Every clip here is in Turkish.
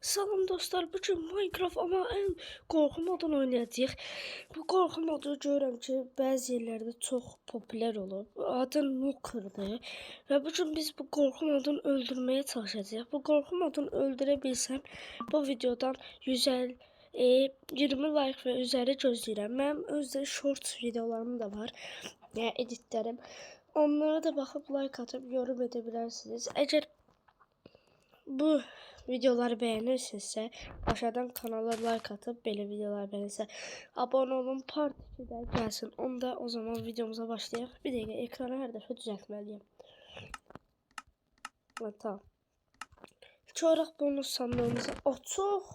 Salam dostlar, bugün Minecraft ama en qorxu modunu oynayacağıq. Bu qorxu modu görürəm ki, bəzi yerlərdə çox popüler olub. Adı Nuker'dır. Və bugün biz bu qorxu modunu öldürməyə çalışacağıq. Bu qorxu modunu öldürə bilsəm, bu videodan 150 20 like və üzəri gözləyirəm. Mənim özdə short videolarım da var. Yəni editlərim. Onlara da baxıb like atıp yorum edə bilərsiniz. Əgər bu videoları beğenirsinizsə, aşağıdan kanala like atıp belə videolar beğenirsə, abone olun, part 2-də gəlsin. Onda o zaman videomuza başlayaq. Bir dəqiqə ekranı hər dəfə düzəltməliyəm. Tamam. Çorak bonus sandığımızı açıq.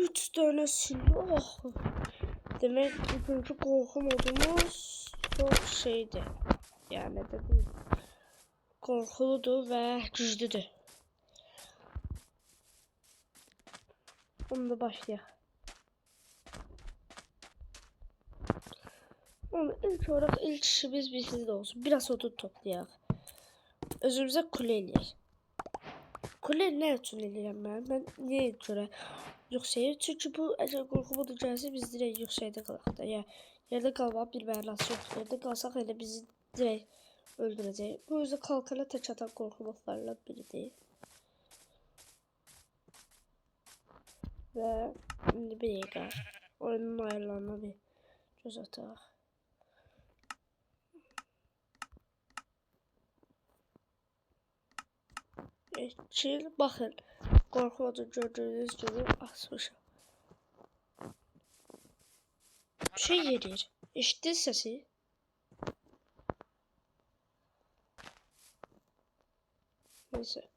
3 dənə silah. Demək bugünkü qorxu modumuz çok şeydir. Yəni də deyil. Qorxuludur və güclüdür. Onu da başlayaq. Ama ilk olarak ilk işimiz bizde olsun. Biraz odun toplayaq. Özümüze kule eləyək. Kule ne üçün eləyirəm mən? Mən niyə görə yüksəyə? Çünki bu əgər qorxu modu gəlsə biz direkt yüksəkdə qalaq da. Ya yerdə qalmaq bir mənası yoxdur. Yerdə qalsaq elə bizi direkt öldürəcək. Bu yüzden kalkana tək atan qorxu modlarından biridir. Ve bir dakika oyunun ayarlarına bir göz ataq. Chill bakın. Qorxu modu gördüğünüz gibi açmışım. Bir şey yedir. Eşittin sesi. Neyse.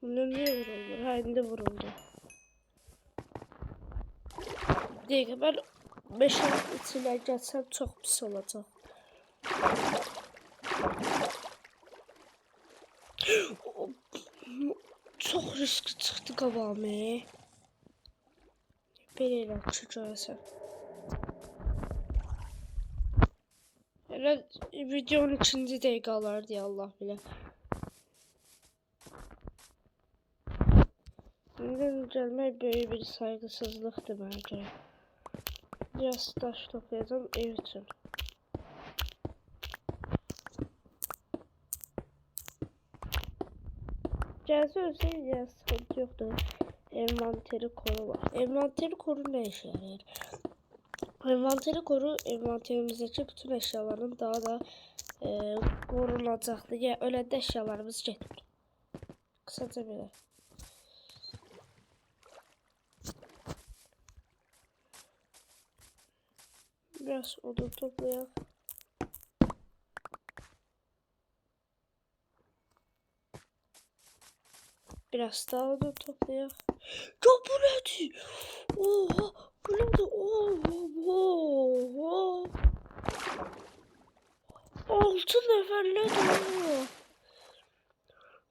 Bunu niye vuruldu? Ha, indi vuruldu. Değil, ben 5 ay içine gelsem çok pis olacak. Çok riskli çıktı qabağıma. Belə çıxacaqsan. Elə videonun ikinci dəqiqələri deyə Allah bilə. İnden gəlmək böyük bir saygısızlıqdır mənə görə. Biraz daş toplayacağım ev üçün. Gəlsə ölsək ya sıxıntı yoxdur. Envanteri koru var. Envanteri koru ne işe yarayır? Envanteri koru envanterimizdeki bütün eşyaların daha da korunacaqdır. Ya öləndə eşyalarımız getmir. Kısaca belə. Biraz odun toplayaq. Biraz daha odun toplayaq. Ya bu nedir? Oha! Bu nedir? Oha! 6 nəfərlədir.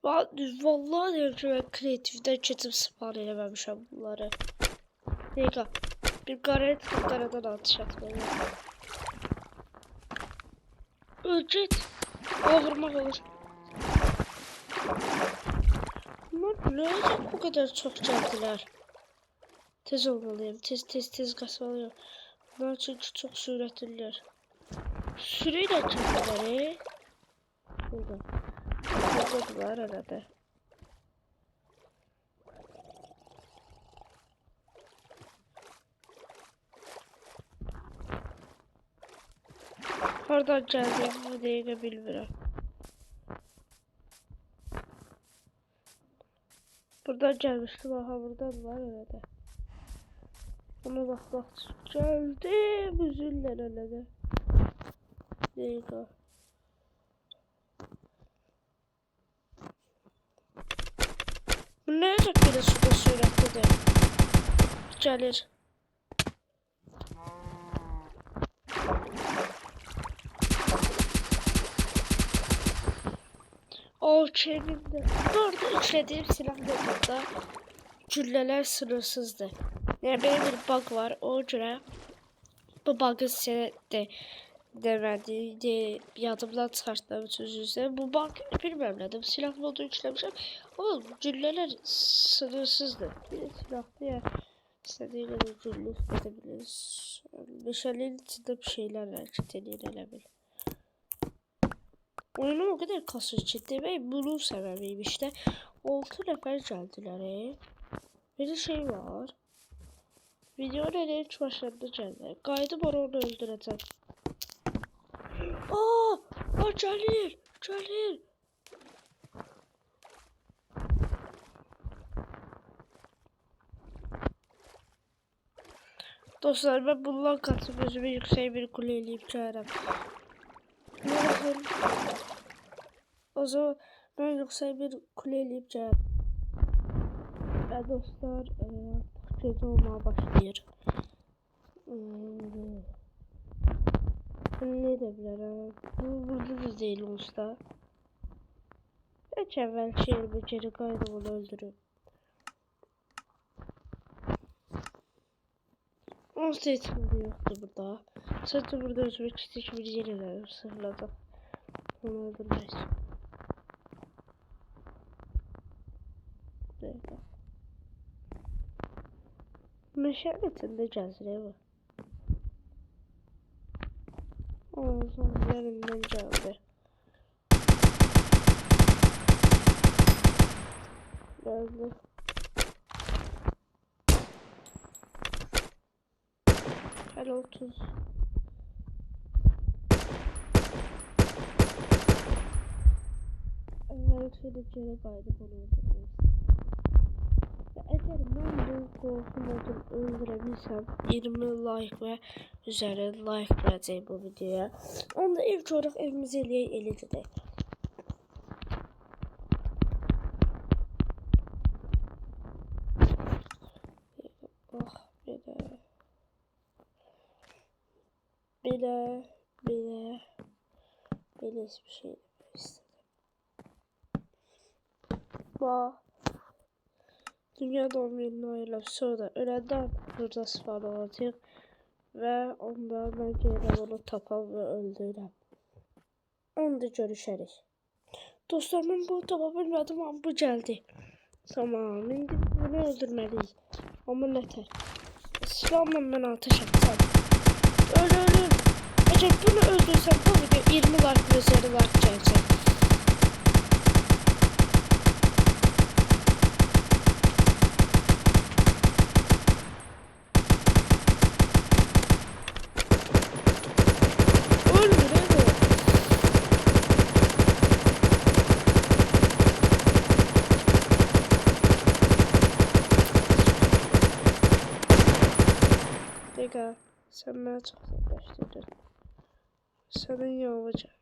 Vallahi deyirəm ki, mən kreativdən keçib spawn eləməmişəm bunları. Dəqiqə. Bir qaraya tıxıb qaradan atış atmalıyım. Ölcək. Vurmaq olur. Bunlar neden bu kadar çok geldiler? Tez olmalıyım. Tez kasmalıyım. Bunlar çünkü çok süratliler. Süreyle kendileri. Burada. Buradadılar arada. Oradan geldiğimi de bilmiyorum. Buradan gelmiştim, aha buradan var arada. Ona bak geldim üzüller arada. Değildi. Bu ne olacak böyle suda sürekli de gelir. O çevimde. Burada işlediğim silah modunda cüllələr sınırsızdır. Yəni belə bir bug var. O görə bu bug'ı sizə demedi yadımdan çıxartdım sözünüzü. Bu bank bilmem nədir. Silah modu yükləmişəm. Ama güllələr sınırsızdır. Bir de silahlı ya. İstediği kadar güllü edebiliriz. Meşalenin içinde bir şeyler hareket ediyor elə bil. Oyunu o kadar kasır ciddi ve bunun sebebiymiş de 6 nefer geldiler. Bir de şey var. Video nereye hiç başladı geldi. Kaydım onu öldüreceğim. Aa, gelir, gelir. Dostlar ben bundan katıp özümü yüksek bir kule eleyip çağırım. O zaman ben yüksek bir kule eleyip çağırım. Ve dostlar artık gece olmaya başlıyor. Ne de bilərəm. Bu burada da değil olsa. Hiç evvel şehir beceri kaydı onu öldürüp. Monster eğitimde yoktu burada. Sadece burada özmek istedik bir yerler sırladı. Onu öldürmeyiz. Böyle. Meşaletinde cazire var. O zombilerinden geldi. Geldi. Hele 30. Evet şöyle geri kaydı bunu öldürmeyiz. Eğer ben bu korku modunu öldürebilsem 20 like ve üzerine like vereceğim bu videoya. Onda ilk olarak evimizi eləyək. Oh bile hiçbir şey demek istedim. Bak. Dünya doğum gününü ayırıp sonra ölenden burada spawn olacaq ve onda ben gelirəm onu tapam ve öldürürəm. Onda görüşərik. Dostlar ben bunu tapa bilmədim ama bu geldi. Tamam indi bunu öldürmeliyiz. Ama nətər? Silahla ben ateş atacağım. Öl. Eğer bunu öldürsəm bu video 20 like ve üzeri like gelecek. Dega, sen bana çok yaklaştırdın. Senin yavrucağın.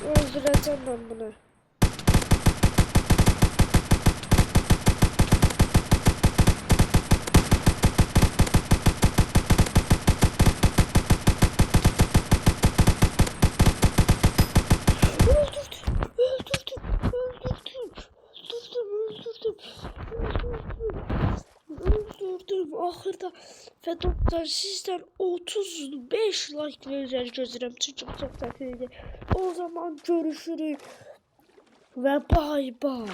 Öldüreceğim ben bunu. Öldürdüm ahırda ve doktor sizden 35 like vereceğini gözlerim çok takdirde. O zaman görüşürüz ve bay bay.